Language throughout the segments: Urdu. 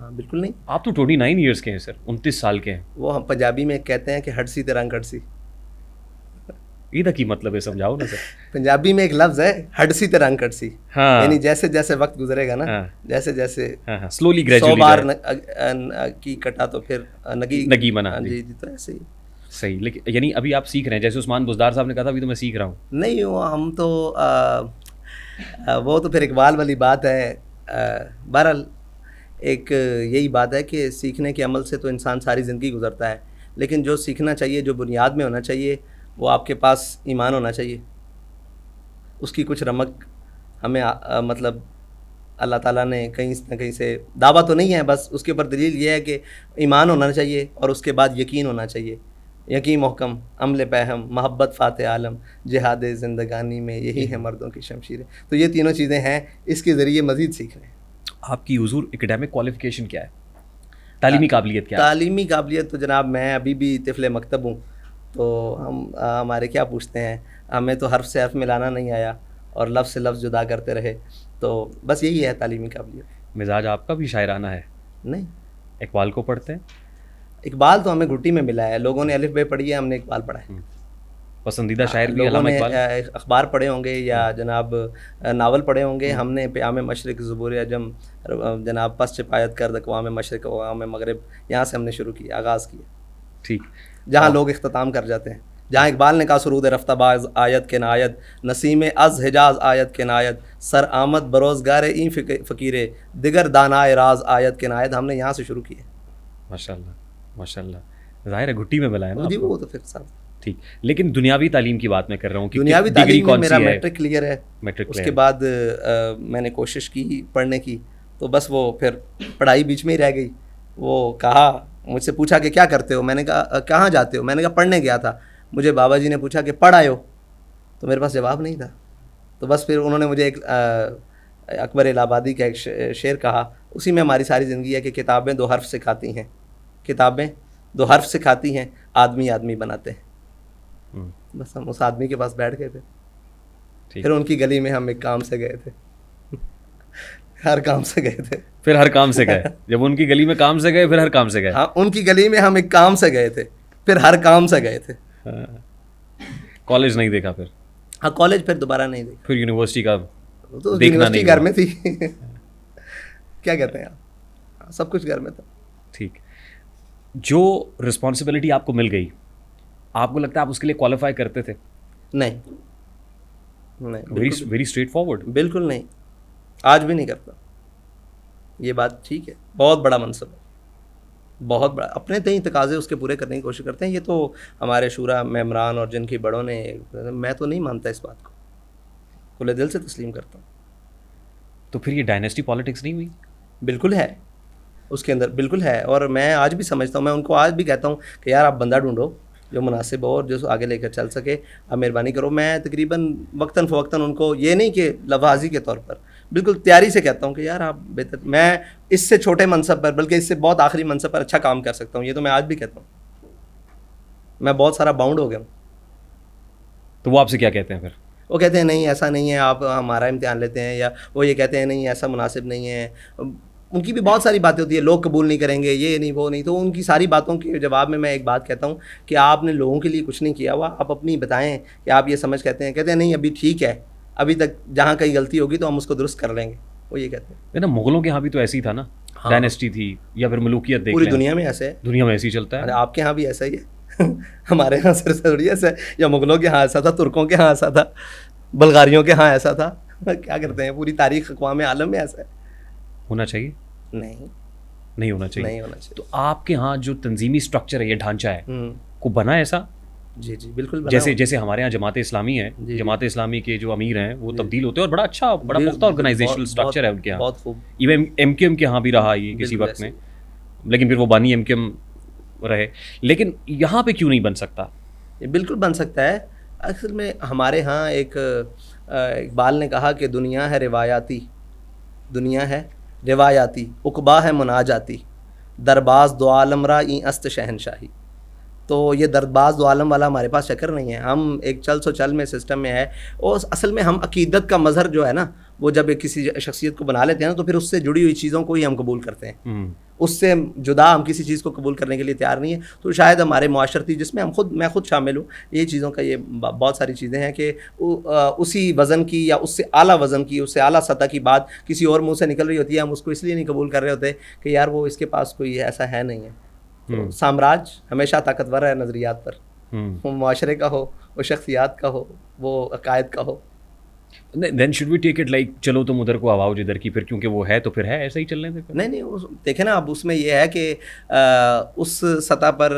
ہاں بالکل نہیں. آپ تو 29 ایئرس کے ہیں سر, 29 سال کے ہیں. وہ ہم پنجابی میں کہتے ہیں کہ ہٹ سی تے رنگ کٹ سی. یہ کی مطلب ہے, سمجھاؤ نا سر. پنجابی میں ایک لفظ ہے ہٹ سی تے رنگ کٹ سی, ہاں یعنی جیسے جیسے وقت گزرے گا نا, ہاں جیسے جیسے ہاں سلولی 100 گریجولی بار کی کٹا تو پھر نگی بنا. جی جی, تو ایسے ہی. صحیح. لیکن یعنی ابھی آپ سیکھ رہے ہیں, جیسے عثمان بزدار صاحب نے کہا تھا ابھی تو میں سیکھ رہا ہوں. نہیں ہم تو وہ تو پھر اقبال والی بات ہے. بہرحال ایک یہی بات ہے کہ سیکھنے کے عمل سے تو انسان ساری زندگی گزرتا ہے, لیکن جو سیکھنا چاہیے, جو بنیاد میں ہونا چاہیے, وہ آپ کے پاس ایمان ہونا چاہیے. اس کی کچھ رمق ہمیں مطلب اللہ تعالیٰ نے کہیں نہ کہیں سے, دعویٰ تو نہیں ہے, بس اس کے اوپر دلیل یہ ہے کہ ایمان ہونا چاہیے اور اس کے بعد یقین ہونا چاہیے. یقین محکم, عمل پہم, محبت فاتح عالم, جہاد زندگانی میں یہی ہے مردوں کی شمشیریں. تو یہ تینوں چیزیں ہیں, اس کے ذریعے مزید سیکھ رہے ہیں. آپ کی حضور اکیڈمک کوالیفیکیشن کیا ہے, تعلیمی قابلیت کیا ہے؟ تعلیمی قابلیت تو جناب میں ابھی بھی طفل مکتب ہوں, تو ہمارے کیا پوچھتے ہیں, ہمیں تو حرف سے حرف ملانا نہیں آیا اور لفظ سے لفظ جدا کرتے رہے, تو بس یہی ہے تعلیمی قابلیت. مزاج آپ کا بھی شاعرانہ ہے؟ نہیں, اقبال کو پڑھتے ہیں؟ اقبال تو ہمیں گھٹی میں ملا ہے, لوگوں نے الف بے پڑھی ہے, ہم نے اقبال پڑھا ہے. پسندیدہ شاعر بھی لوگوں علامہ نے اقبال؟ اخبار پڑھے ہوں گے یا جناب ناول پڑھے ہوں گے. ہم نے پیام مشرق, زبور عجم, جناب پس چپایت کرد, اقوام مشرق, اقوام مغرب, یہاں سے ہم نے شروع کیا, آغاز کیا. ٹھیک. جہاں لوگ اختتام کر جاتے ہیں, جہاں اقبال نے کہا سرود رفتہ باز آیت کے نایت, نسیم از حجاز آیت کے نایت, سر آمد بروزگار این فقیرے, دیگر دانائے راز آیت کے نایت. ہم نے یہاں سے شروع کیا. ماشاء اللہ ماشاء اللہ, ظاہر ہے گھٹی میں ملا ہے نا. جی وہ تو پھر صاحب ٹھیک. لیکن دنیاوی تعلیم کی بات میں کر رہا ہوں کہ دنیاوی ڈگری تعلیم میں کون میرا سی ہے؟ میٹرک کلیئر ہے. میٹرک اس کے بعد میں نے کوشش کی پڑھنے کی, تو بس وہ پھر پڑھائی بیچ میں ہی رہ گئی. وہ کہا, مجھ سے پوچھا کہ کیا کرتے ہو, میں نے کہا کہاں جاتے ہو, میں نے کہا پڑھنے گیا تھا. مجھے بابا جی نے پوچھا کہ پڑھ آئے ہو, تو میرے پاس جواب نہیں تھا. تو بس پھر انہوں نے مجھے ایک اکبر الہ آبادی کا ایک شعر کہا, اسی میں ہماری ساری زندگی ہے کہ کتابیں 2 حرف سکھاتی ہیں, کتابیں 2 حرف سکھاتی ہیں, آدمی آدمی بناتے ہیں. بس ہم اس آدمی کے پاس بیٹھ گئے تھے, پھر ان کی گلی میں ہم ایک کام سے گئے تھے. ہر کام سے گئے تھے, پھر ہر کام سے گئے. جب ان کی گلی میں کام سے گئے پھر ہر کام سے گئے. ہاں, ان کی گلی میں ہم ایک کام سے گئے تھے, پھر ہر کام سے گئے تھے. کالج نہیں دیکھا پھر؟ ہاں کالج پھر دوبارہ نہیں دیکھا. پھر یونیورسٹی کا تو دیکھنا یونیورسٹی گھر میں تھی. کیا کہتے ہیں آپ, سب کچھ گھر میں تھا. ٹھیک. جو رسپانسبلٹی آپ کو مل گئی, آپ کو لگتا ہے آپ اس کے لیے کوالیفائی کرتے تھے؟ نہیں, ویری اسٹریٹ فارورڈ. بالکل نہیں, آج بھی نہیں کرتا. یہ بات ٹھیک ہے, بہت بڑا منصب ہے, بہت بڑا, اپنے تئیں تقاضے اس کے پورے کرنے کی کوشش کرتے ہیں. یہ تو ہمارے شورا ممبران اور جن کی بڑوں نے, میں تو نہیں مانتا اس بات کو, کھلے دل سے تسلیم کرتا ہوں. تو پھر یہ ڈائنیسٹی پالیٹکس نہیں ہوئی؟ بالکل ہے, اس کے اندر بالکل ہے. اور میں آج بھی سمجھتا ہوں, میں ان کو آج بھی کہتا ہوں کہ یار آپ بندہ ڈھونڈو جو مناسب ہو اور جو آگے لے کر چل سکے, آپ مہربانی کرو. میں تقریباً وقتاً فوقتاً ان کو, یہ نہیں کہ لفاظی کے طور پر, بالکل تیاری سے کہتا ہوں کہ یار آپ بہتر, میں اس سے چھوٹے منصب پر, بلکہ اس سے بہت آخری منصب پر اچھا کام کر سکتا ہوں. یہ تو میں آج بھی کہتا ہوں, میں بہت سارا باؤنڈ ہو گیا ہوں. تو وہ آپ سے کیا کہتے ہیں پھر؟ وہ کہتے ہیں نہیں ایسا نہیں ہے, آپ ہمارا امتحان لیتے ہیں, یا وہ یہ کہتے ہیں نہیں ایسا مناسب نہیں ہے. ان کی بھی بہت ساری باتیں ہوتی ہیں, لوگ قبول نہیں کریں گے, یہ نہیں وہ نہیں. تو ان کی ساری باتوں کے جواب میں ایک بات کہتا ہوں کہ آپ نے لوگوں کے لیے کچھ نہیں کیا ہوا, آپ اپنی بتائیں کہ آپ یہ سمجھ کہتے ہیں نہیں ابھی ٹھیک ہے, ابھی تک جہاں کہیں غلطی ہوگی تو ہم اس کو درست کر لیں گے. وہ یہ کہتے ہیں نا, مغلوں کے ہاں بھی تو ایسی تھا نا, ڈائنیسٹی تھی یا پھر ملوکیت, دیکھ پوری دنیا میں ایسے ہے, دنیا میں ایسے ہی چلتا ہے. آپ کے ہاں بھی ایسا ہی ہے, ہمارے یہاں سر تھوڑی ایسا ہے, یا مغلوں کے ہاں ایسا تھا, ترکوں کے ہاں ایسا تھا, بلغاریوں کے ہاں ایسا تھا. کیا کرتے ہیں, پوری تاریخ اقوام عالم میں ایسا ہے. ہونا چاہیے نہیں ہونا چاہیے. تو آپ کے ہاں جو تنظیمی اسٹرکچر ہے, یہ ڈھانچہ ہے, کو بنا ایسا؟ جی جی بالکل. جیسے ہمارے یہاں جماعت اسلامی ہے, جماعت اسلامی کے جو امیر ہیں وہ تبدیل ہوتے ہیں, اور بڑا اچھا بڑا پختہ آرگنائزیشنل اسٹرکچر ہے ان کے یہاں. بہت خوب. ایون ایم کیو ایم کے یہاں بھی رہا یہ کسی وقت میں, لیکن پھر وہ بانی ایم کیو ایم رہے. لیکن یہاں پہ کیوں نہیں بن سکتا؟ یہ بالکل بن سکتا ہے. اصل میں ہمارے ہاں ایک اقبال نے کہا کہ دنیا ہے روایاتی, دنیا ہے روایاتی, عقبا ہے مناجاتی, درباز دو عالم را این است شہنشاہی. تو یہ دردباز دو عالم والا ہمارے پاس چکر نہیں ہے. ہم ایک چل سو چل میں سسٹم میں ہے, اور اصل میں ہم عقیدت کا مظہر جو ہے نا, وہ جب کسی شخصیت کو بنا لیتے ہیں نا, تو پھر اس سے جڑی ہوئی چیزوں کو ہی ہم قبول کرتے ہیں, اس سے جدا ہم کسی چیز کو قبول کرنے کے لیے تیار نہیں ہے. تو شاید ہمارے معاشرتی, جس میں میں خود شامل ہوں, یہ چیزوں کا یہ بہت ساری چیزیں ہیں کہ اسی وزن کی یا اس سے اعلیٰ وزن کی, اس سے اعلیٰ سطح کی بات کسی اور منہ سے نکل رہی ہوتی ہے, ہم اس کو اس لیے نہیں قبول کر رہے ہوتے کہ یار وہ اس کے پاس کوئی ایسا ہے نہیں ہے. تو سامراج ہمیشہ طاقتور ہے نظریات پر, وہ معاشرے کا ہو, وہ شخصیات کا ہو, وہ عقائد کا ہو. Then should we take it like چلو تم ادھر کو آواؤ جدھر کی, پھر کیونکہ وہ ہے تو پھر ہے, ایسا ہی چلنے دیں. نہیں دیکھیں نا, اب اس میں یہ ہے کہ اس سطح پر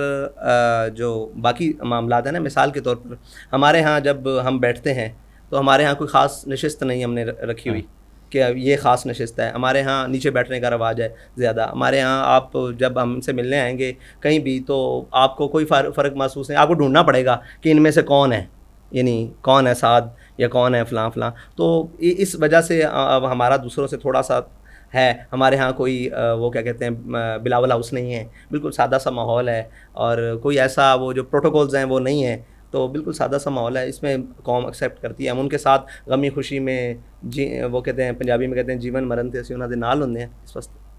جو باقی معاملات ہیں نا, مثال کے طور پر ہمارے ہاں جب ہم بیٹھتے ہیں تو ہمارے ہاں کوئی خاص نشست نہیں ہم نے رکھی ہوئی کہ یہ خاص نشست ہے. ہمارے ہاں نیچے بیٹھنے کا رواج ہے زیادہ. ہمارے ہاں آپ جب ہم سے ملنے آئیں گے کہیں بھی, تو آپ کو کوئی فرق محسوس نہیں, آپ کو ڈھونڈنا پڑے گا کہ ان میں سے کون ہے, یعنی کون ہے سعد یا کون ہے فلاں فلاں. تو اس وجہ سے اب ہمارا دوسروں سے تھوڑا سا ہے. ہمارے ہاں کوئی وہ کیا کہتے ہیں بلاول ہاؤس نہیں ہے, بالکل سادہ سا ماحول ہے, اور کوئی ایسا وہ جو پروٹوکولز ہیں وہ نہیں ہے, تو بالکل سادہ سا ماحول ہے. اس میں قوم ایکسیپٹ کرتی ہے. ہم ان کے ساتھ غمی خوشی میں وہ کہتے ہیں, پنجابی میں کہتے ہیں جیون مرن تے اسی انہاں دے نال ہوندے ہیں اس واسطے.